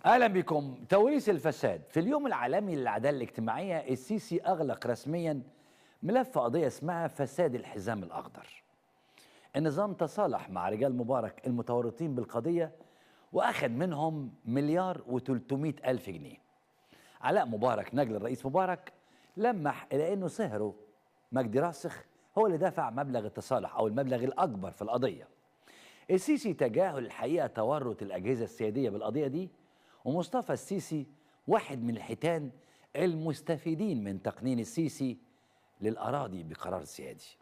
اهلا بكم. توريث الفساد. في اليوم العالمي للعداله الاجتماعيه السيسي اغلق رسميا ملف قضيه اسمها فساد الحزام الاخضر. النظام تصالح مع رجال مبارك المتورطين بالقضيه واخذ منهم مليار و300 الف جنيه. علاء مبارك نجل الرئيس مبارك لمح الى انه سهره مجدي راسخ هو اللي دفع مبلغ التصالح او المبلغ الاكبر في القضيه. السيسي تجاهل الحقيقه تورط الاجهزه السياديه بالقضيه دي، ومصطفى السيسي واحد من الحيتان المستفيدين من تقنين السيسي للأراضي بقرار سيادي.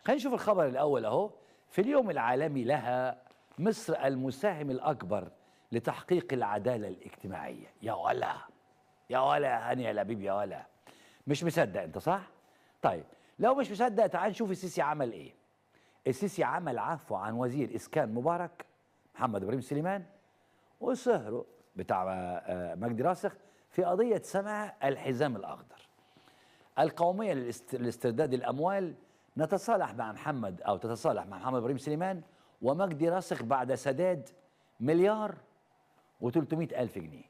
خلينا نشوف الخبر الأول أهو. في اليوم العالمي لها مصر المساهم الأكبر لتحقيق العدالة الاجتماعية. يا ولا يا ولا هاني يا لبيب يا ولا. مش مصدق أنت صح؟ طيب لو مش مصدق تعال نشوف السيسي عمل إيه. السيسي عمل عفو عن وزير إسكان مبارك محمد إبراهيم سليمان وسهره بتاع مجدي راسخ في قضية اسمها الحزام الأخضر. القومية لاسترداد الأموال تتصالح مع محمد إبراهيم سليمان ومجدي راسخ بعد سداد مليار و300 ألف جنيه.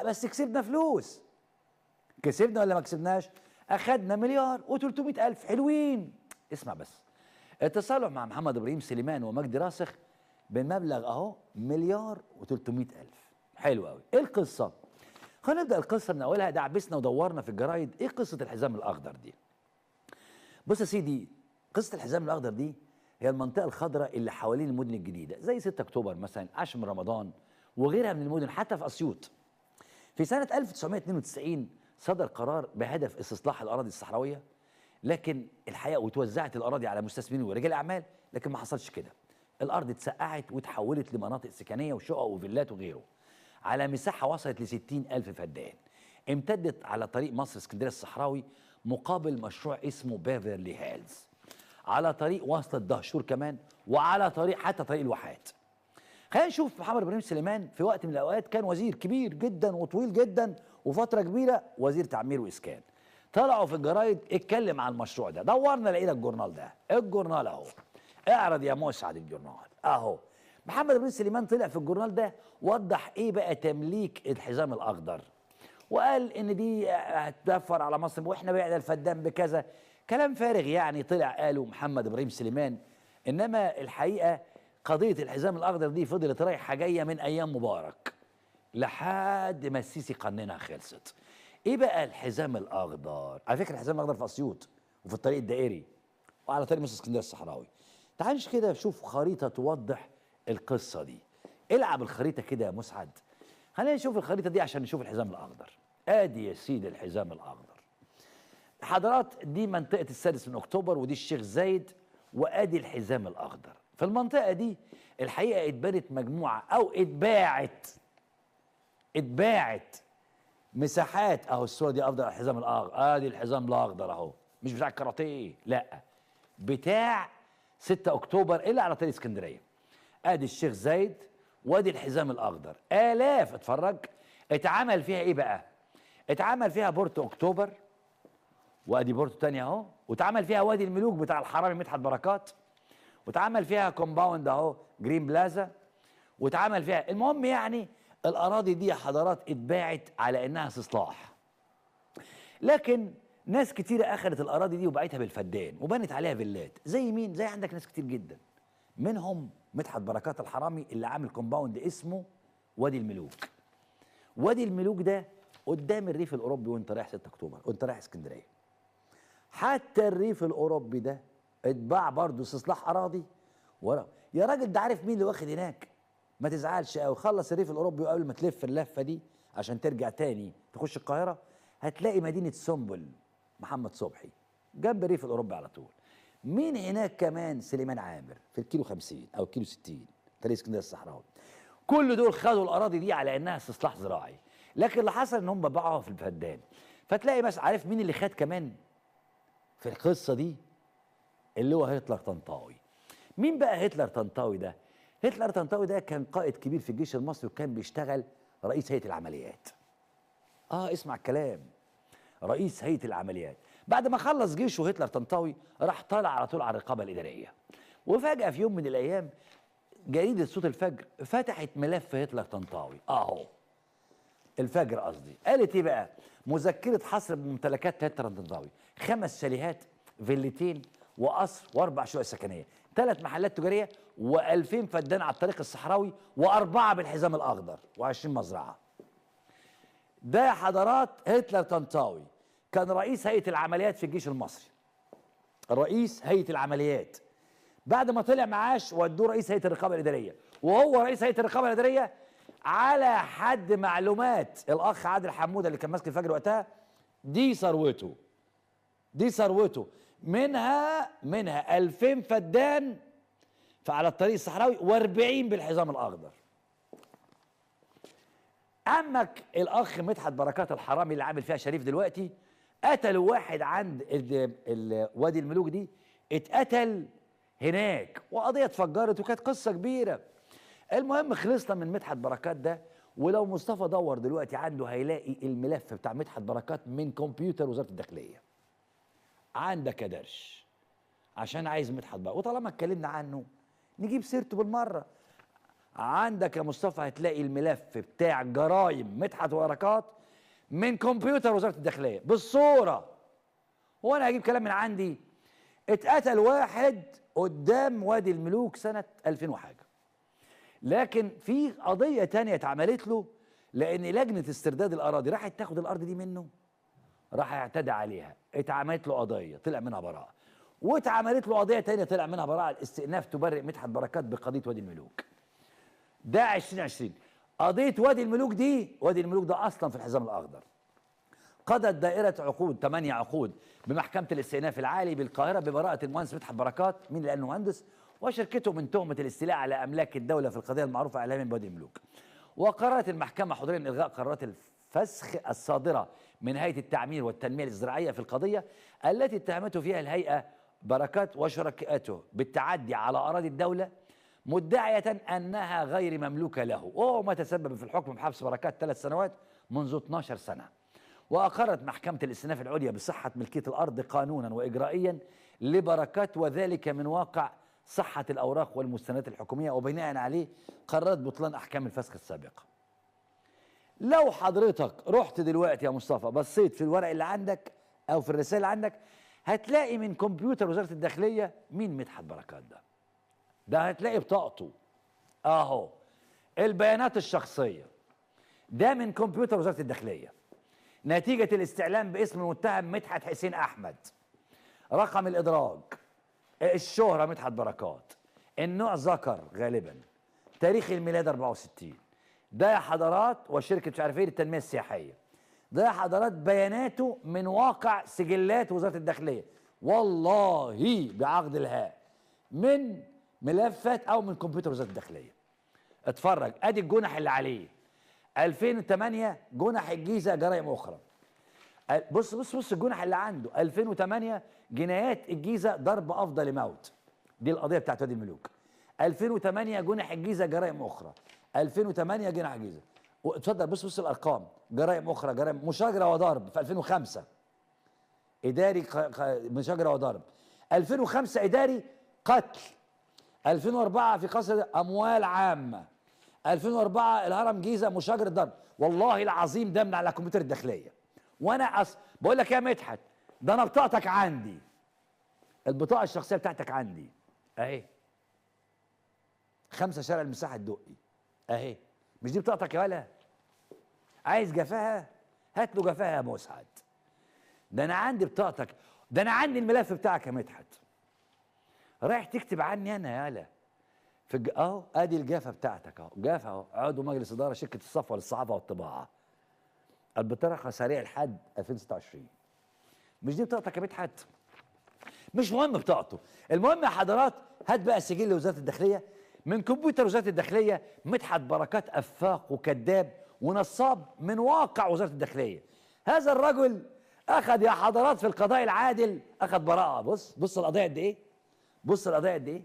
بس كسبنا فلوس. كسبنا ولا ما كسبناش؟ أخدنا مليار و300 ألف حلوين. اسمع بس. التصالح مع محمد إبراهيم سليمان ومجدي راسخ بالمبلغ أهو مليار و300 ألف. حلو قوي. ايه القصه؟ خلينا نبدا القصه من اولها. دعبسنا ودورنا في الجرايد ايه قصه الحزام الاخضر دي. بص يا سيدي، قصه الحزام الاخضر دي هي المنطقه الخضراء اللي حوالين المدن الجديده زي 6 اكتوبر مثلا، 10 من رمضان وغيرها من المدن، حتى في اسيوط. في سنه 1992 صدر قرار بهدف استصلاح الاراضي الصحراويه، لكن الحقيقه وتوزعت الاراضي على مستثمرين ورجال اعمال، لكن ما حصلش كده. الارض اتسقعت وتحولت لمناطق سكنيه وشقق وفيلات وغيره على مساحة وصلت ل60 ألف فدان. امتدت على طريق مصر اسكندرية الصحراوي مقابل مشروع اسمه بيفرلي هيلز، على طريق وصلة دهشور كمان، وعلى طريق حتى طريق الواحات. خلينا نشوف محمد إبراهيم سليمان في وقت من الأوقات كان وزير كبير جدا وطويل جدا وفترة كبيرة وزير تعمير وإسكان. طلعوا في الجرايد اتكلم عن المشروع ده. دورنا لقينا الجورنال ده. الجورنال أهو. اعرض يا مسعد الجورنال أهو. محمد إبراهيم سليمان طلع في الجورنال ده وضح ايه بقى تمليك الحزام الاخضر، وقال ان دي هتدفر على مصر واحنا بعنا الفدان بكذا. كلام فارغ يعني طلع قاله محمد إبراهيم سليمان. انما الحقيقه قضيه الحزام الاخضر دي فضلت رايحه جايه من ايام مبارك لحد ما السيسي قننها خلصت. ايه بقى الحزام الاخضر؟ على فكره الحزام الاخضر في اسيوط وفي الطريق الدائري وعلى طريق مصر اسكندريه الصحراوي. تعالش كده شوف خريطه توضح القصه دي. العب الخريطه كده يا مسعد. خلينا نشوف الخريطه دي عشان نشوف الحزام الاخضر. ادي يا سيدي الحزام الاخضر. حضرات دي منطقه السادس من اكتوبر ودي الشيخ زايد وادي الحزام الاخضر. في المنطقه دي الحقيقه اتبنت مجموعه او اتباعت مساحات اهو. الصوره دي افضل الحزام الاخضر. ادي الحزام الاخضر اهو، مش بتاع الكاراتيه، لا بتاع 6 اكتوبر اللي على طريق اسكندريه. ادي الشيخ زايد وادي الحزام الاخضر. الاف اتفرج. اتعمل فيها ايه بقى؟ اتعمل فيها بورتو اكتوبر وادي بورتو تاني اهو، واتعمل فيها وادي الملوك بتاع الحرامي مدحت بركات، واتعمل فيها كومباوند اهو جرين بلازا، واتعمل فيها المهم يعني الاراضي دي يا حضرات اتباعت على انها استصلاح. لكن ناس كتيره اخذت الاراضي دي وباعتها بالفدان وبنت عليها فيلات. زي مين؟ زي عندك ناس كتير جدا، منهم مدحت بركات الحرامي اللي عامل كومباوند اسمه وادي الملوك. وادي الملوك ده قدام الريف الاوروبي وانت رايح 6 اكتوبر وانت رايح اسكندريه. حتى الريف الاوروبي ده اتباع برضه استصلاح اراضي ورا. يا راجل ده عارف مين اللي واخد هناك؟ ما تزعلش قوي، خلص الريف الاوروبي وقبل ما تلف اللفه دي عشان ترجع تاني تخش القاهره هتلاقي مدينه سنبل محمد صبحي جنب الريف الاوروبي على طول. مين هناك كمان؟ سليمان عامر في الكيلو 50 او الكيلو 60 طريق اسكندريه الصحراوي. كل دول خدوا الاراضي دي على انها استصلاح زراعي، لكن اللي حصل ان هم باعوها في الفدان. فتلاقي بس عارف مين اللي خد كمان في القصه دي؟ اللي هو هتلر طنطاوي. مين بقى هتلر طنطاوي ده؟ هتلر طنطاوي ده كان قائد كبير في الجيش المصري وكان بيشتغل رئيس هيئه العمليات. اسمع الكلام، رئيس هيئه العمليات. بعد ما خلص جيشه هتلر طنطاوي راح طالع على طول على الرقابه الاداريه. وفجاه في يوم من الايام جريده صوت الفجر فتحت ملف هتلر طنطاوي اهو. الفجر قصدي، قالت ايه بقى؟ مذكره حصر بممتلكات تتر الضوي، 5 شاليهات، فيلتين، وقصر، و4 شقق سكنيه، 3 محلات تجاريه، و2000 فدان على الطريق الصحراوي، و4 بالحزام الاخضر، و20 مزرعه. ده يا حضرات هتلر طنطاوي، كان رئيس هيئه العمليات في الجيش المصري. رئيس هيئه العمليات. بعد ما طلع معاش ودوه رئيس هيئه الرقابه الاداريه، وهو رئيس هيئه الرقابه الاداريه على حد معلومات الاخ عادل حموده اللي كان ماسك الفجر وقتها، دي ثروته. دي ثروته، منها 2000 فدان فعلى الطريق الصحراوي، و40 بالحزام الاخضر. عمك الاخ مدحت بركات الحرامي اللي عامل فيها شريف دلوقتي، قتلوا واحد عند وادي الملوك دي، اتقتل هناك، وقضيه اتفجرت وكانت قصه كبيره. المهم خلصنا من مدحت بركات ده، ولو مصطفى دور دلوقتي عنده هيلاقي الملف بتاع مدحت بركات من كمبيوتر وزاره الداخليه. عندك يا درش، عشان عايز مدحت بركات، وطالما اتكلمنا عنه نجيب سيرته بالمره. عندك يا مصطفى هتلاقي الملف بتاع جرايم مدحت بركات من كمبيوتر وزاره الداخليه بالصوره. هو انا هجيب كلام من عندي؟ اتقتل واحد قدام وادي الملوك سنه 2000 وحاجه. لكن في قضيه تانية اتعملت له، لان لجنه استرداد الاراضي راحت تاخد الارض دي منه، راح يعتدى عليها، اتعملت له قضيه طلع منها براءه، واتعملت له قضيه تانية طلع منها براءه، الاستئناف تبرئ مدحت بركات بقضيه وادي الملوك. ده 2020. قضيه وادي الملوك دي، وادي الملوك ده اصلا في الحزام الاخضر. قضت دائره عقود 8 عقود بمحكمه الاستئناف العالي بالقاهره ببراءه المهندس مدحت بركات، مين لانه مهندس، وشركته من تهمه الاستيلاء على املاك الدوله في القضيه المعروفه اعلاما بوادي الملوك. وقررت المحكمه حضوريا الغاء قرارات الفسخ الصادره من هيئه التعمير والتنميه الزراعيه في القضيه التي اتهمته فيها الهيئه بركات وشركائته بالتعدي على اراضي الدوله، مدعيه انها غير مملوكه له، وهو ما تسبب في الحكم بحبس بركات 3 سنوات منذ 12 سنه. واقرت محكمه الاستئناف العليا بصحه ملكيه الارض قانونا واجرائيا لبركات، وذلك من واقع صحه الاوراق والمستندات الحكوميه، وبناء عليه قررت بطلان احكام الفسخ السابقه. لو حضرتك رحت دلوقتي يا مصطفى بصيت في الورق اللي عندك او في الرسائل اللي عندك، هتلاقي من كمبيوتر وزاره الداخليه مين مدحت بركات ده. ده هتلاقي بطاقته اهو، البيانات الشخصيه، ده من كمبيوتر وزاره الداخليه، نتيجه الاستعلام باسم المتهم مدحت حسين احمد، رقم الادراج، الشهره مدحت بركات، النوع ذكر غالبا، تاريخ الميلاد 64، ده يا حضرات وشركه مش عارف ايه للتنميه السياحيه. ده يا حضرات بياناته من واقع سجلات وزاره الداخليه، والله بعقد الهاء، من ملفات او من كمبيوتر وزاره الداخليه. اتفرج ادي الجنح اللي عليه 2008 جنح الجيزه جرائم اخرى. بص بص بص الجنح اللي عنده 2008 جنايات الجيزه ضرب افضل موت، دي القضيه بتاعت وادي الملوك. 2008 جنح الجيزه جرائم اخرى، 2008 جنح الجيزه. اتفضل بص بص الارقام، جرائم اخرى، جرائم مشاجره وضرب في 2005 اداري مشاجره وضرب، 2005 اداري قتل، 2004 في قصر اموال عامه، 2004 الهرم جيزه مشاجره ضرب. والله العظيم ده من على كمبيوتر الداخليه. وانا بقول لك يا مدحت، ده انا بطاقتك عندي، البطاقه الشخصيه بتاعتك عندي اهي، 5 شارع المساحه الدقي اهي، مش دي بطاقتك يا ولا؟ عايز جفاها؟ هات له جفاها يا مسعد. ده انا عندي بطاقتك، ده انا عندي الملف بتاعك يا مدحت. رايح تكتب عني انا يا ولا في اهو، ادي الجافه بتاعتك اهو، جافه اهو، عضو مجلس اداره شركه الصفوه للصحافه والطباعه، البطاقه سريع لحد 2026. مش دي بطاقتك يا مدحت؟ مش مهم بطاقته، المهم يا حضرات هات بقى سجل وزاره الداخليه من كمبيوتر وزاره الداخليه. مدحت بركات افاق وكذاب ونصاب من واقع وزاره الداخليه. هذا الرجل اخذ يا حضرات في القضاء العادل اخذ براءه. بص بص القضيه قد ايه، بص القضيه قد ايه،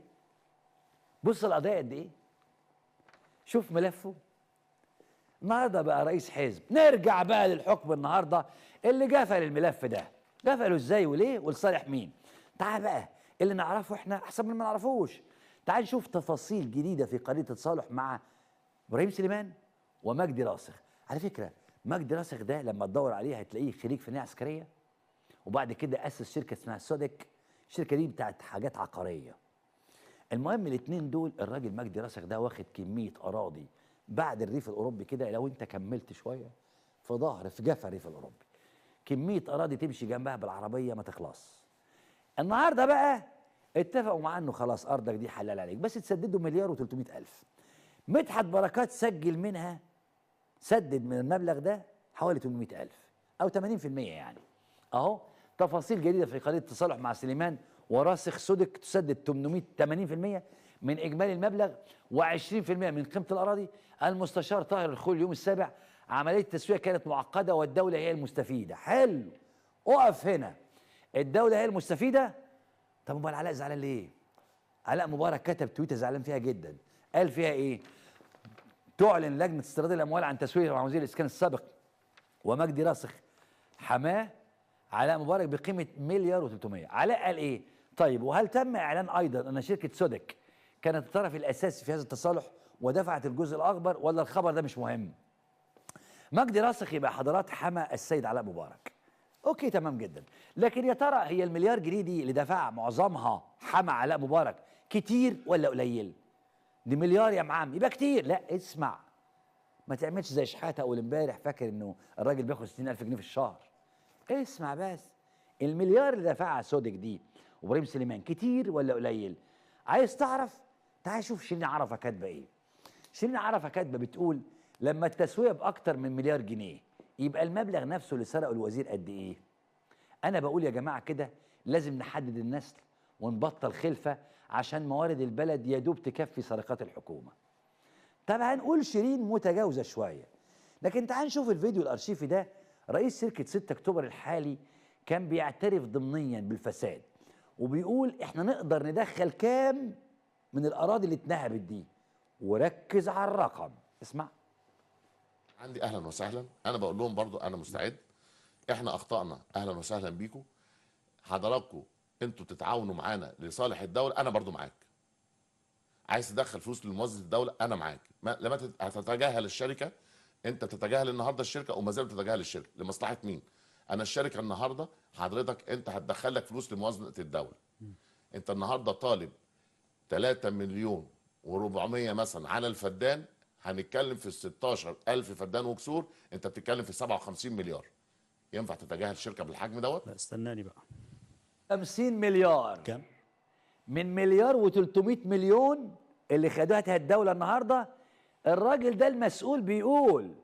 بص القضيه قد ايه، شوف ملفه. النهارده بقى رئيس حزب. نرجع بقى للحكم النهارده اللي جفل الملف ده، جفله ازاي وليه ولصالح مين؟ تعال بقى اللي نعرفه احنا احسن من ما نعرفوش. تعال نشوف تفاصيل جديده في قضيه التصالح مع ابراهيم سليمان ومجدي راسخ. على فكره مجدي راسخ ده لما تدور عليه هتلاقيه خريج فنيه عسكريه، وبعد كده اسس شركه اسمها سودك. الشركه دي بتاعت حاجات عقاريه. المهم الاثنين دول، الراجل مجدي راسخ ده واخد كميه اراضي بعد الريف الاوروبي كده، لو انت كملت شويه في جفا الريف الاوروبي، كميه اراضي تمشي جنبها بالعربيه ما تخلص. النهارده بقى اتفقوا معاه انه خلاص ارضك دي حلال عليك، بس تسددوا مليار و300 الف. مدحت بركات سجل منها، سدد من المبلغ ده حوالي 800 الف او 80% يعني. اهو تفاصيل جديده في قضيه التصالح مع سليمان وراسخ سودك، تسدد 80% من اجمالي المبلغ و20% من قيمه الاراضي. المستشار طاهر الخول اليوم السابع: عمليه التسويه كانت معقده والدوله هي المستفيده. حلو، اقف هنا، الدوله هي المستفيده. طب امال علاء زعلان ليه؟ علاء مبارك كتب تويته زعلان فيها جدا، قال فيها ايه؟ تعلن لجنه استيراد الاموال عن تسويه مع وزير الاسكان السابق ومجدي راسخ حماه علاء مبارك بقيمه مليار و300. علاء قال ايه؟ طيب وهل تم اعلان ايضا ان شركه سودك كانت الطرف الاساسي في هذا التصالح ودفعت الجزء الاكبر، ولا الخبر ده مش مهم؟ مجدي راسخ يبقى حضرات حمى السيد علاء مبارك. اوكي تمام جدا، لكن يا ترى هي المليار جنيه دي اللي دفعها معظمها حمى علاء مبارك كتير ولا قليل؟ دي مليار يا معام، يبقى كتير. لا اسمع، ما تعملش زي شحاته اول امبارح فاكر انه الراجل بياخد 60,000 جنيه في الشهر. اسمع بس، المليار اللي دفعها سودك دي وابراهيم سليمان كتير ولا قليل؟ عايز تعرف؟ تعال شوف شيرين عرفه كاتبه ايه. شيرين عرفه كاتبه بتقول لما التسويه باكتر من مليار جنيه يبقى المبلغ نفسه اللي سرقه الوزير قد ايه؟ انا بقول يا جماعه كده لازم نحدد النسل ونبطل خلفه عشان موارد البلد يا دوب تكفي سرقات الحكومه. طب هنقول شيرين متجاوزه شويه، لكن تعال نشوف الفيديو الارشيفي ده. رئيس شركه 6 اكتوبر الحالي كان بيعترف ضمنيا بالفساد وبيقول احنا نقدر ندخل كام من الاراضي اللي اتنهبت دي، وركز على الرقم. اسمع. عندي اهلا وسهلا، انا بقول لهم برضو انا مستعد، احنا اخطأنا اهلا وسهلا بيكم، حضراتكم انتوا تتعاونوا معانا لصالح الدوله، انا برضو معاك. عايز تدخل فلوس لموظف الدوله انا معاك، لما هتتجاهل الشركه، انت بتتجاهل النهارده الشركه وما زال بتتجاهل الشركه لمصلحه مين؟ انا الشركه النهارده حضرتك انت هتدخل لك فلوس لموازنه الدوله. انت النهارده طالب 3 مليون و400 مثلا على الفدان، هنتكلم في ال 16,000 فدان وكسور، انت بتتكلم في 57 مليار. ينفع تتجاهل شركه بالحجم دوت؟ لا استناني بقى. 50 مليار كم؟ من مليار و300 مليون اللي خدتها الدولة النهاردة. الراجل ده المسؤول بيقول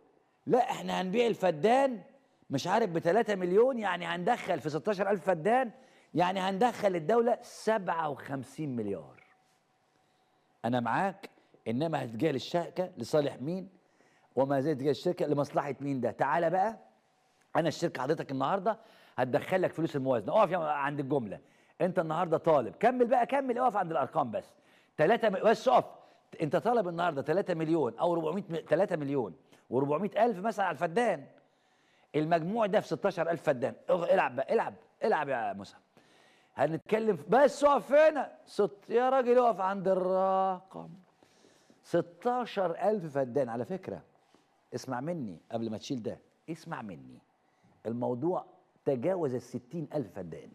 لا احنا هنبيع الفدان مش عارف ب3 مليون، يعني هندخل في 16,000 فدان، يعني هندخل الدولة 57 مليار. أنا معاك، إنما هتجاه الشركة لصالح مين؟ وما زالت تجاه الشركة لمصلحة مين ده؟ تعالى بقى، أنا الشركة حضرتك النهاردة هتدخل لك فلوس الموازنة. اقف عند الجملة. أنت النهاردة طالب، كمل بقى كمل، اقف عند الأرقام بس. بس اقف. أنت طالب النهاردة 3 مليون أو 400، 3 مليون و400 ألف مثلا على الفدان. المجموع ده في 16,000 فدان. العب بقى، العب يا موسى. هنتكلم بس اقف هنا. يا راجل اقف عند الرقم. 16,000 فدان على فكرة. اسمع مني قبل ما تشيل ده، اسمع مني. الموضوع تجاوز 60,000 فدان.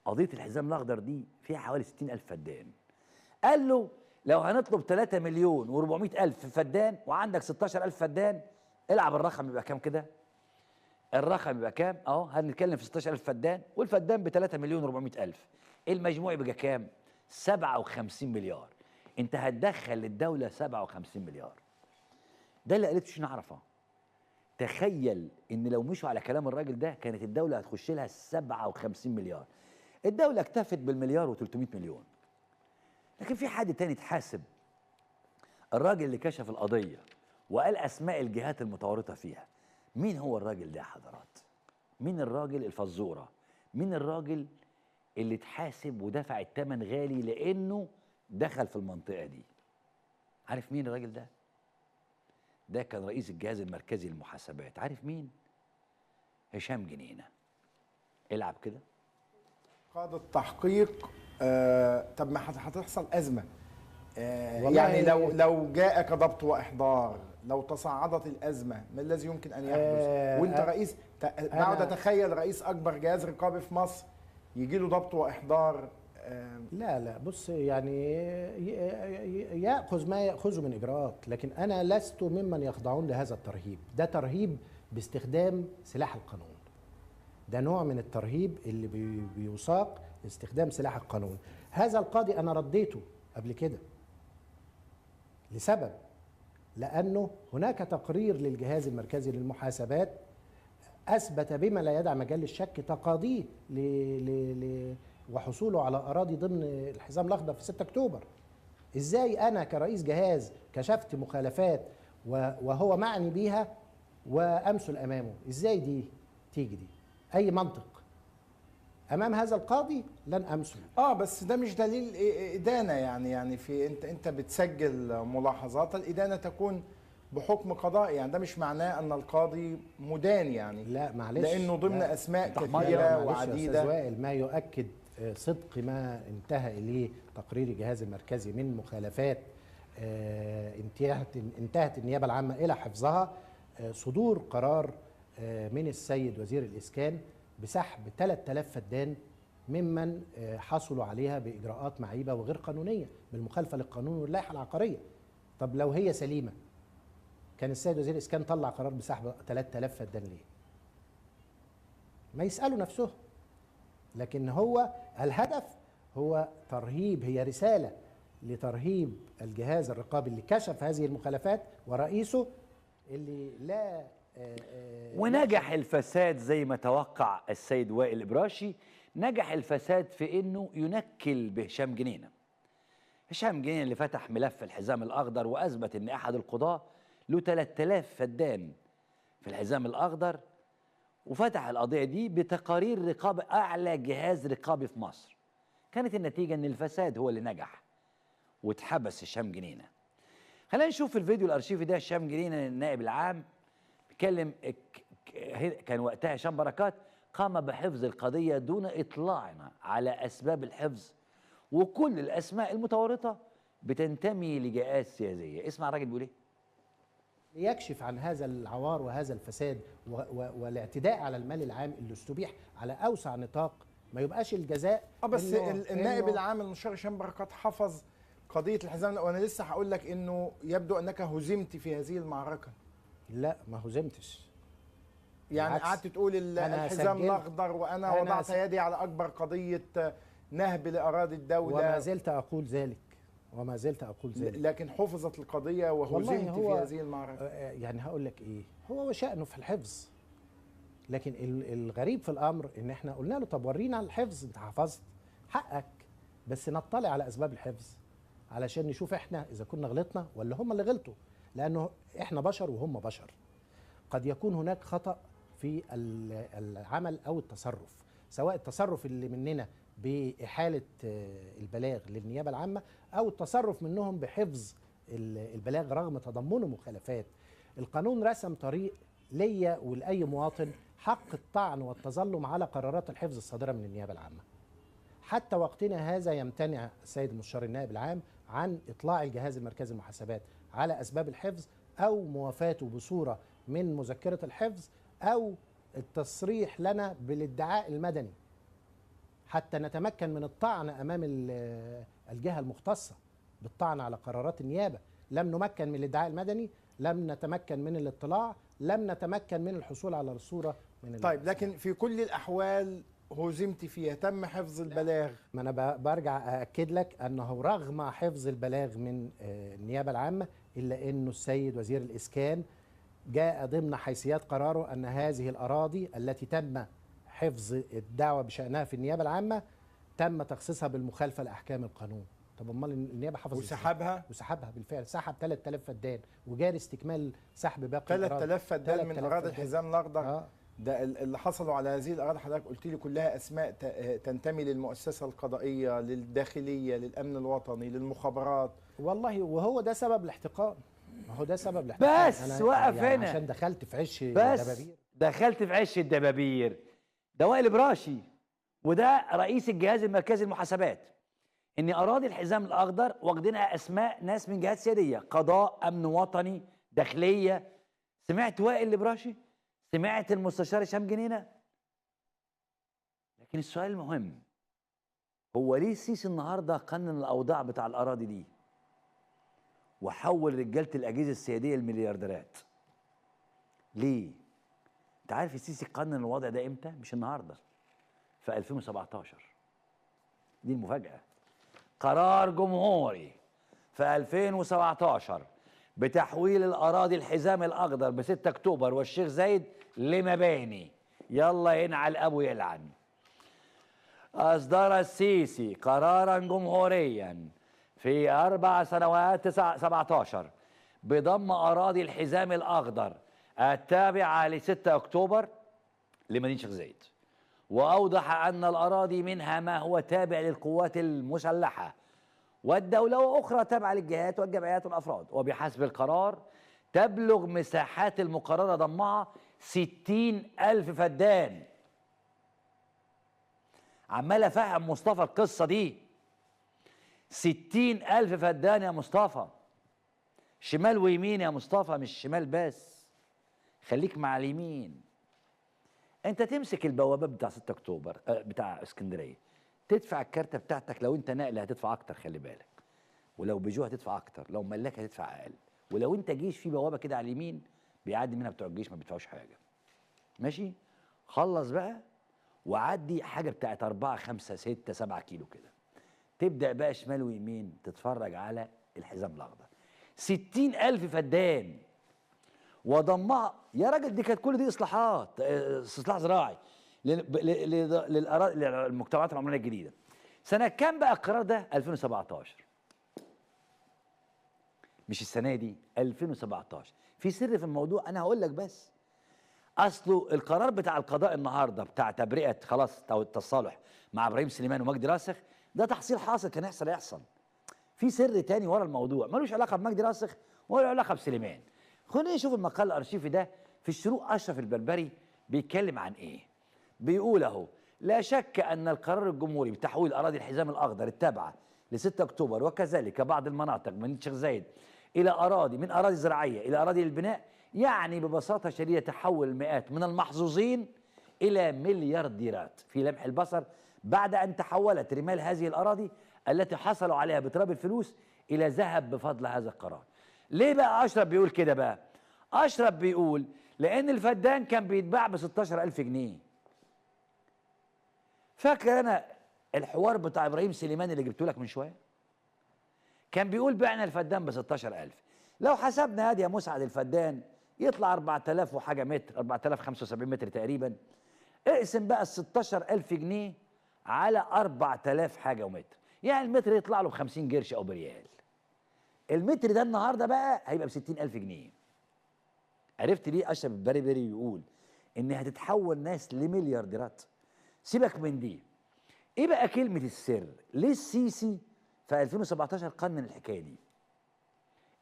قضية الحزام الأخضر دي فيها حوالي 60,000 فدان. قال له لو هنطلب 3 مليون و400 ألف فدان وعندك 16,000 فدان، العب الرقم يبقى كام كده؟ الرقم يبقى كام؟ اهو هنتكلم في 16,000 فدان، والفدان ب 3 مليون و400 ألف. المجموع يبقى كام؟ 57 مليار. انت هتدخل للدولة 57 مليار. ده اللي قالته شيرين عرفة. تخيل ان لو مشوا على كلام الراجل ده كانت الدولة هتخش لها 57 مليار. الدولة اكتفت بالمليار و300 مليون. لكن في حد تاني اتحاسب. الراجل اللي كشف القضية وقال اسماء الجهات المتورطة فيها. مين هو الراجل ده يا حضرات؟ مين الراجل الفزورة؟ مين الراجل اللي اتحاسب ودفع الثمن غالي لانه دخل في المنطقة دي؟ عارف مين الراجل ده؟ ده كان رئيس الجهاز المركزي للمحاسبات. عارف مين؟ هشام جنينة. العب كده. قاد التحقيق. طب ما هتحصل أزمة. والله يعني لو جاءك ضبط وإحضار لو تصاعدت الازمه ما الذي يمكن ان يحدث؟ آه، وانت رئيس بقعد اتخيل رئيس اكبر جهاز رقابي في مصر يجي له ضبط واحضار. لا بص يعني ياخذ ما ياخذه من اجراءات، لكن انا لست ممن يخضعون لهذا الترهيب. ده ترهيب باستخدام سلاح القانون، ده نوع من الترهيب اللي بيساق استخدام سلاح القانون. هذا القاضي انا رديته قبل كده لسبب، لانه هناك تقرير للجهاز المركزي للمحاسبات اثبت بما لا يدع مجال للشك تقاضيه وحصوله على اراضي ضمن الحزام الاخضر في 6 اكتوبر. ازاي انا كرئيس جهاز كشفت مخالفات وهو معني بيها وامثل امامه؟ ازاي دي تيجي؟ دي اي منطق؟ امام هذا القاضي لن امثل. بس ده مش دليل ادانه، يعني في انت بتسجل ملاحظات، الادانه تكون بحكم قضائي، يعني ده مش معناه ان القاضي مدان يعني. لا معلش، لانه ضمن اسماء كثيره معلش وعديده. يا وائل، ما يؤكد صدق ما انتهى اليه تقرير الجهاز المركزي من مخالفات انتهت النيابه العامه الى حفظها، صدور قرار من السيد وزير الاسكان بسحب 3000 فدان ممن حصلوا عليها باجراءات معيبه وغير قانونيه بالمخالفه للقانون واللائحه العقاريه. طب لو هي سليمه كان السيد وزير الاسكان طلع قرار بسحب 3000 فدان ليه؟ ما يسالوا نفسهم. لكن هو الهدف هو ترهيب، هي رساله لترهيب الجهاز الرقابي اللي كشف هذه المخالفات ورئيسه اللي لا ونجح الفساد زي ما توقع السيد وائل الإبراشي. نجح الفساد في انه ينكل بهشام جنينه. هشام جنينه اللي فتح ملف الحزام الاخضر واثبت ان احد القضاه له 3000 فدان في الحزام الاخضر، وفتح القضيه دي بتقارير رقابه اعلى جهاز رقابي في مصر. كانت النتيجه ان الفساد هو اللي نجح واتحبس هشام جنينه. خلينا نشوف الفيديو الارشيفي ده. هشام جنينه النائب العام بيتكلم، كان وقتها هشام بركات قام بحفظ القضيه دون اطلاعنا على اسباب الحفظ، وكل الاسماء المتورطه بتنتمي لجهات سياسيه. اسمع الراجل بيقول ايه. ليكشف عن هذا العوار وهذا الفساد والاعتداء على المال العام اللي استبيح على اوسع نطاق، ما يبقاش الجزاء. بس النائب العام المستشار هشام بركات حفظ قضيه الحزام، وانا لسه هقول لك انه يبدو انك هزمت في هذه المعركه. لا ما هزمتش، يعني قعدت تقول الحزام الاخضر وانا وضعت يدي على اكبر قضيه نهب لاراضي الدوله، وما زلت اقول ذلك لكن حفظت القضيه وهزمت في هذه المعركه. يعني هقول لك ايه، هو وشأنه في الحفظ. لكن الغريب في الامر ان احنا قلنا له طب ورينا الحفظ، انت حفظت حقك، بس نطلع على اسباب الحفظ علشان نشوف احنا اذا كنا غلطنا ولا هم اللي غلطوا، لانه احنا بشر وهم بشر. قد يكون هناك خطأ في العمل او التصرف، سواء التصرف اللي مننا بإحالة البلاغ للنيابة العامة أو التصرف منهم بحفظ البلاغ رغم تضمنه مخالفات. القانون رسم طريق ليا ولأي مواطن حق الطعن والتظلم على قرارات الحفظ الصادرة من النيابة العامة. حتى وقتنا هذا يمتنع السيد المستشار النائب العام عن إطلاع الجهاز المركزي للمحاسبات على أسباب الحفظ أو موافاته بصورة من مذكرة الحفظ أو التصريح لنا بالادعاء المدني حتى نتمكن من الطعن أمام الجهة المختصة بالطعن على قرارات النيابة. لم نمكن من الادعاء المدني، لم نتمكن من الاطلاع، لم نتمكن من الحصول على الصورة من طيب لكن في كل الأحوال هزمت فيها، تم حفظ البلاغ. ما أنا برجع أأكد لك أنه رغم حفظ البلاغ من النيابة العامة إلا أنه السيد وزير الإسكان جاء ضمن حيثيات قراره أن هذه الأراضي التي تم حفظ الدعوة بشأنها في النيابة العامة تم تخصيصها بالمخالفة لأحكام القانون. طب امال النيابة حفظت وسحبها بالفعل، سحب 3000 فدان وجاري استكمال سحب باقي 3000 فدان من أراضي الحزام الأخضر. ده اللي حصلوا على هذه الأراضي حضرتك قلت لي كلها أسماء تنتمي للمؤسسة القضائية، للداخلية، للأمن الوطني، للمخابرات. والله وهو ده سبب الاحتقان، ما هو ده سبب الاحتقان. بس وقف يعني هنا عشان دخلت في عش الدبابير. دخلت في عش الدبابير. ده وائل الإبراشي وده رئيس الجهاز المركزي للمحاسبات. ان اراضي الحزام الاخضر واخدينها اسماء ناس من جهات سياديه، قضاء، امن وطني، داخليه. سمعت وائل الابراشي؟ سمعت المستشار هشام جنينه؟ لكن السؤال المهم، هو ليه السيسي النهارده قنن الاوضاع بتاع الاراضي دي وحول رجاله الاجهزه السياديه المليارديرات؟ ليه؟ انت عارف السيسي قنن الوضع ده امتى؟ مش النهارده، في 2017. دي المفاجاه. قرار جمهوري في 2017 بتحويل الاراضي الحزام الاخضر ب 6 اكتوبر والشيخ زايد لمباني. يلا ينعل ابو يلعن. أصدر السيسي قرارا جمهوريا في 4 سنوات 17 بضم أراضي الحزام الأخضر التابعة ل 6 أكتوبر لمدينة الشيخ زايد، وأوضح أن الأراضي منها ما هو تابع للقوات المسلحة والدولة وأخرى تابعة للجهات والجمعيات والأفراد. وبحسب القرار تبلغ مساحات المقررة ضمها 60,000 فدان. عمال افهم مصطفى القصه دي. 60,000 فدان يا مصطفى، شمال ويمين يا مصطفى، مش شمال بس، خليك مع اليمين. انت تمسك البوابات بتاع 6 اكتوبر بتاع اسكندريه، تدفع الكارته بتاعتك. لو انت نقل هتدفع اكتر، خلي بالك، ولو بيجو هتدفع اكتر، لو ملاك هتدفع اقل، ولو انت جيش في بوابه كده على اليمين بيعدي منها بتوع الجيش ما بيدفعوش حاجه. ماشي؟ خلص بقى وعدي حاجه بتاعت 4 5 6 7 كيلو كده، تبدا بقى شمال ويمين تتفرج على الحزام الاخضر. 60,000 فدان وضمها يا راجل. دي كانت كل دي اصلاحات، اصلاح زراعي للمجتمعات العمرانيه الجديده. سنه كام بقى القرار ده؟ 2017، مش السنه دي، 2017. في سر في الموضوع انا هقول لك بس. اصله القرار بتاع القضاء النهارده بتاع تبرئه خلاص التصالح مع ابراهيم سليمان ومجدي راسخ ده تحصيل حاصل كان يحصل. في سر تاني ورا الموضوع ملوش علاقه بمجدي راسخ ولا علاقه بسليمان. خلينا نشوف المقال الارشيفي ده في الشروق. اشرف البربري بيتكلم عن ايه؟ بيقول اهو: لا شك ان القرار الجمهوري بتحويل اراضي الحزام الاخضر التابعه ل 6 اكتوبر وكذلك بعض المناطق من الشيخ زايد الى اراضي من اراضي زراعيه الى اراضي للبناء يعني ببساطه شديده تحول المئات من المحظوظين الى مليارديرات في لمح البصر بعد ان تحولت رمال هذه الاراضي التي حصلوا عليها بتراب الفلوس الى ذهب بفضل هذا القرار. ليه بقى اشرف بيقول كده بقى؟ اشرف بيقول لان الفدان كان بيتباع ب 16,000 جنيه. فاكر انا الحوار بتاع ابراهيم سليمان اللي جبته لك من شويه؟ كان بيقول بعنا الفدان ب 16,000. لو حسبنا هادي يا مسعد الفدان يطلع 4,000 وحاجه متر، 4,075 متر تقريبا. اقسم بقى ال 16,000 جنيه على 4,000 حاجه ومتر، يعني المتر يطلع له ب 50 قرش او بريال. المتر ده النهارده بقى هيبقى ب 60,000 جنيه. عرفت ليه اشرف البربري يقول ان هتتحول ناس لمليارديرات؟ سيبك من دي. ايه بقى كلمه السر؟ ليه السيسي في 2017 قنن الحكايه دي؟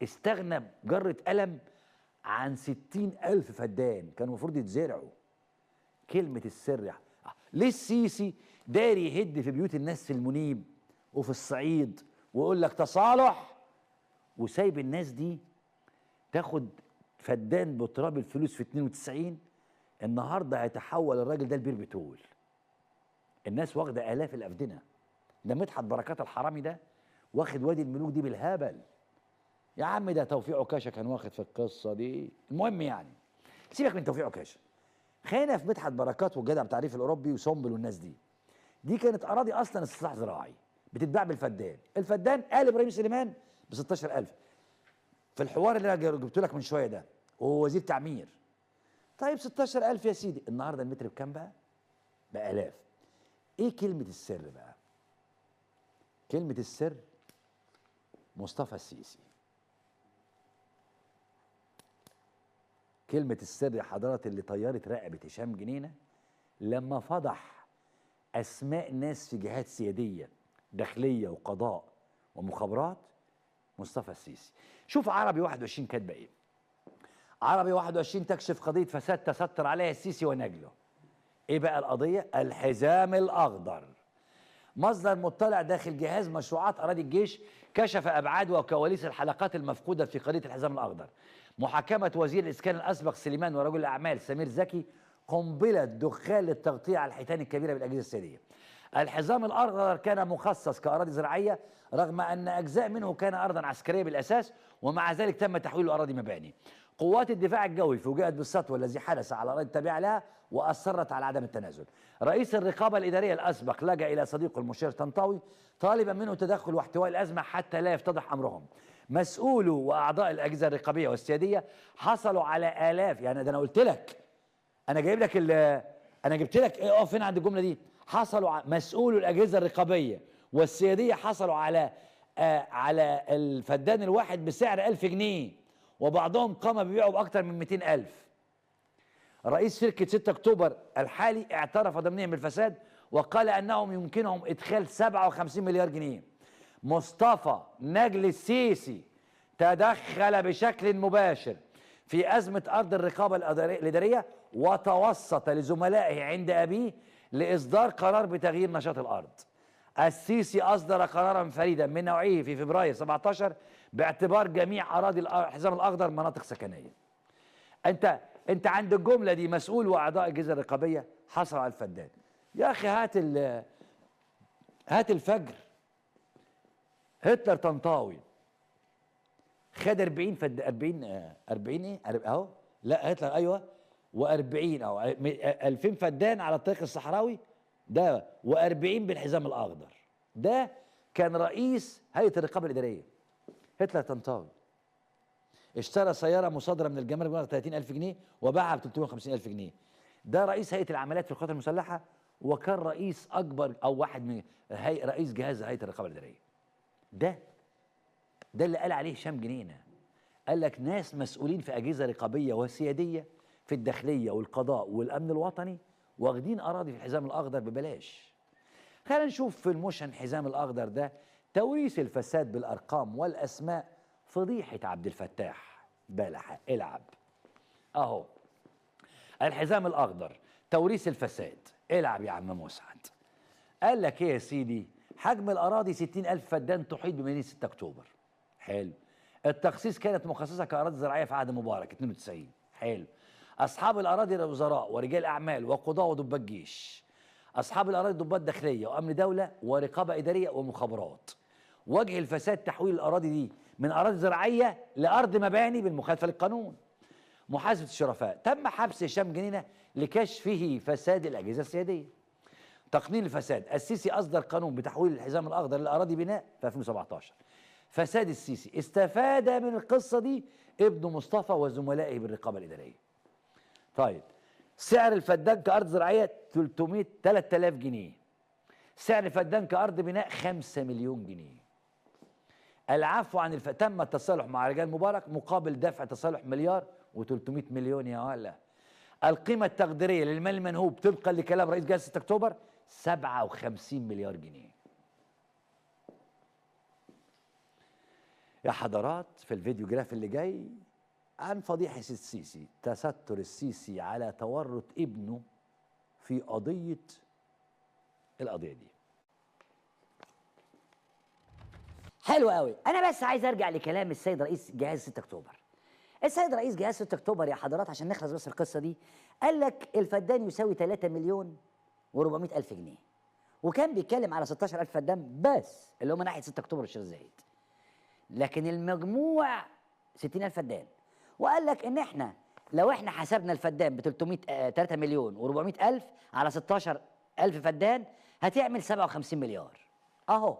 استغنى بجرة قلم عن 60,000 فدان كانوا المفروض يتزرعوا. كلمة السر ليه السيسي داري يهد في بيوت الناس في المنيب وفي الصعيد ويقول لك تصالح، وسايب الناس دي تاخد فدان بتراب الفلوس في 92؟ النهارده هيتحول الراجل ده لبير بتول. الناس واخده آلاف الأفدنة. ده مدحت بركات الحرامي ده واخد وادي الملوك دي بالهبل. يا عم ده توفيق عكاشه كان واخد في القصه دي. المهم يعني سيبك من توفيق عكاشه، خلينا في مدحت بركات والجدع بتاع الريف الاوروبي وسنبل والناس دي. دي كانت اراضي اصلا استصلاح زراعي بتتباع بالفدان. الفدان قال ابراهيم سليمان ب 16,000 في الحوار اللي انا جبته لك من شويه ده، وهو وزير تعمير. طيب 16,000 يا سيدي، النهارده المتر بكام بقى؟ بآلاف. ايه كلمه السر بقى؟ كلمه السر مصطفى السيسي. كلمة السر يا حضرات اللي طيرت رقبة هشام جنينة لما فضح أسماء ناس في جهات سيادية داخلية وقضاء ومخابرات، مصطفى السيسي. شوف عربي 21 كاتبة إيه. عربي 21 تكشف قضية فساد تستر عليها السيسي ونجله. إيه بقى القضية؟ الحزام الأخضر. مصدر مطلع داخل جهاز مشروعات أراضي الجيش كشف أبعاد وكواليس الحلقات المفقودة في قضية الحزام الأخضر. محاكمة وزير الإسكان الأسبق سليمان ورجل الأعمال سمير زكي قنبلة دخان للتغطية على الحيتان الكبيرة بالأجهزة السيادية. الحزام الأخضر كان مخصص كأراضي زراعية رغم أن أجزاء منه كان أرضا عسكرية بالأساس، ومع ذلك تم تحويله أراضي مباني. قوات الدفاع الجوي فوجئت بالسطو الذي حدث على الأراضي التابعة لها وأصرت على عدم التنازل. رئيس الرقابة الإدارية الأسبق لجأ إلى صديقه المشير طنطاوي طالبا منه تدخل واحتواء الأزمة حتى لا يفتضح أمرهم. مسؤولو وأعضاء الأجهزة الرقابية والسيادية حصلوا على آلاف، يعني ده أنا قلت لك، أنا جايب لك أنا جبت لك إيه، أقف هنا عند الجملة دي. حصلوا مسؤولو الأجهزة الرقابية والسيادية حصلوا على الفدان الواحد بسعر 1000 جنيه، وبعضهم قام ببيعه بأكثر من 200,000. رئيس شركة 6 أكتوبر الحالي اعترف ضمنيا بالفساد وقال أنهم يمكنهم إدخال 57 مليار جنيه. مصطفى نجل السيسي تدخل بشكل مباشر في أزمة أرض الرقابة الإدارية وتوسط لزملائه عند أبيه لإصدار قرار بتغيير نشاط الأرض. السيسي أصدر قرارا فريدا من نوعه في فبراير 17 باعتبار جميع أراضي الحزام الأخضر مناطق سكنية. أنت عند الجملة دي مسؤول وأعضاء الأجهزة الرقابية حصلوا على الفدان. يا أخي هات الفجر. هتلر طنطاوي خد 40 ايه اهو، لا هتلر ايوه، و40 او 2000 فدان على الطريق الصحراوي ده، و40 بالحزام الاخضر. ده كان رئيس هيئه الرقابه الاداريه. هتلر طنطاوي اشترى سياره مصادره من الجمارك ب 30,000 جنيه وباعها ب 350,000 جنيه. ده رئيس هيئه العمليات في القوات المسلحه، وكان رئيس اكبر او واحد من رئيس جهاز هيئه الرقابه الاداريه. ده اللي قال عليه هشام جنينه، قال لك ناس مسؤولين في اجهزه رقابيه وسياديه في الداخليه والقضاء والامن الوطني واخدين اراضي في الحزام الاخضر ببلاش. خلينا نشوف في الموشن الحزام الاخضر ده توريث الفساد بالارقام والاسماء، فضيحه عبد الفتاح بلحة. العب اهو الحزام الاخضر توريث الفساد. العب يا عم مسعد. قال لك ايه يا سيدي؟ حجم الأراضي 60,000 فدان تحيط بمدينة 6 أكتوبر. حلو. التخصيص كانت مخصصة كأراضي زراعية في عهد مبارك 92. حلو. أصحاب الأراضي وزراء ورجال أعمال وقضاء وضباط جيش. أصحاب الأراضي ضباط داخلية وأمن دولة ورقابة إدارية ومخابرات. وجه الفساد تحويل الأراضي دي من أراضي زراعية لأرض مباني بالمخالفة للقانون. محاسبة الشرفاء. تم حبس هشام جنينة لكشفه فساد الأجهزة السيادية. تقنين الفساد. السيسي أصدر قانون بتحويل الحزام الأخضر لأراضي بناء في 2017. فساد السيسي. استفاد من القصة دي ابن مصطفى وزملائه بالرقابة الإدارية. طيب سعر الفدان كأرض زراعية 3000 جنيه. سعر الفدان كأرض بناء 5 مليون جنيه. العفو عن تم التصالح مع رجال مبارك مقابل دفع تصالح مليار و300 مليون يا ولا. القيمة التقديرية للمال المنهوب طبقا لكلام رئيس جهاز 6 أكتوبر 57 مليار جنيه. يا حضرات في الفيديو جراف اللي جاي عن فضيحة السيسي، تستر السيسي على تورط ابنه في القضية دي. حلو قوي. انا بس عايز ارجع لكلام السيد رئيس جهاز 6 اكتوبر. السيد رئيس جهاز 6 اكتوبر يا حضرات عشان نخلص بس القصه دي، قال لك الفدان يساوي 3 مليون و400 الف جنيه، وكان بيتكلم على 16,000 فدان بس اللي هم ناحيه 6 اكتوبر والشيخ زايد، لكن المجموع 60,000 فدان. وقال لك ان احنا لو احنا حسبنا الفدان ب 3 مليون و400 الف على 16,000 فدان هتعمل 57 مليار. اهو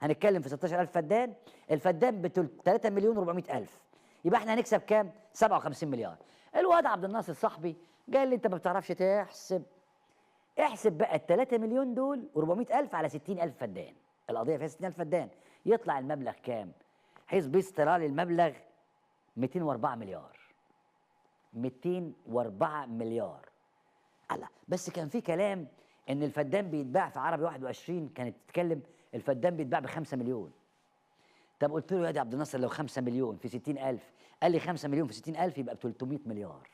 هنتكلم في 16,000 فدان، الفدان ب 3 مليون و400 الف، يبقى احنا هنكسب كام؟ 57 مليار. الواد عبد الناصر صاحبي قال لي انت ما بتعرفش تحسب. احسب بقى ال 3 مليون دول و400 الف على 60,000 فدان، القضيه فيها 60,000 فدان، يطلع المبلغ كام؟ حزب استرالي المبلغ 204 مليار. 204 مليار. الله، بس كان في كلام ان الفدان بيتباع في عربي 21 كانت تتكلم الفدان بيتباع ب 5 مليون. طب قلت له يا دي عبد الناصر لو 5 مليون في 60,000، قال لي 5 مليون في 60,000 يبقى ب 300 مليار.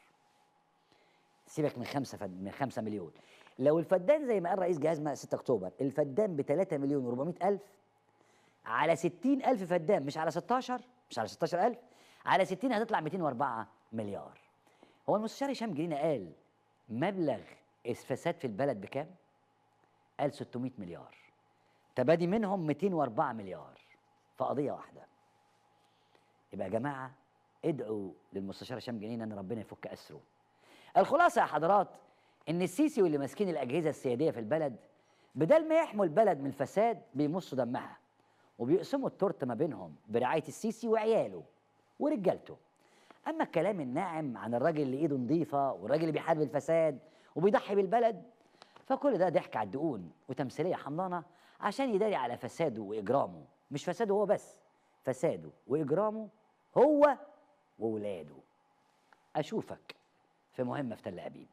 سيبك من 5 مليون. لو الفدان زي ما قال رئيس جهاز 6 اكتوبر الفدان ب 3 مليون و400 الف على 60,000 فدان، مش على 16، مش على 16,000، على 60 هتطلع 204 مليار. هو المستشار هشام جنينه قال مبلغ الفساد في البلد بكام؟ قال 600 مليار، تبادي منهم 204 مليار في قضيه واحده. يبقى يا جماعه ادعوا للمستشار هشام جنينه ان ربنا يفك اسره. الخلاصه يا حضرات ان السيسي واللي ماسكين الاجهزه السياديه في البلد بدل ما يحموا البلد من الفساد بيمصوا دمها وبيقسموا التورته ما بينهم برعايه السيسي وعياله ورجالته. اما الكلام الناعم عن الراجل اللي ايده نظيفه والراجل اللي بيحارب الفساد وبيضحي بالبلد فكل ده ضحك على الدقون وتمثيليه حمضانه عشان يداري على فساده واجرامه. مش فساده هو بس، فساده واجرامه هو وولاده. اشوفك في مهمه في تل ابيب.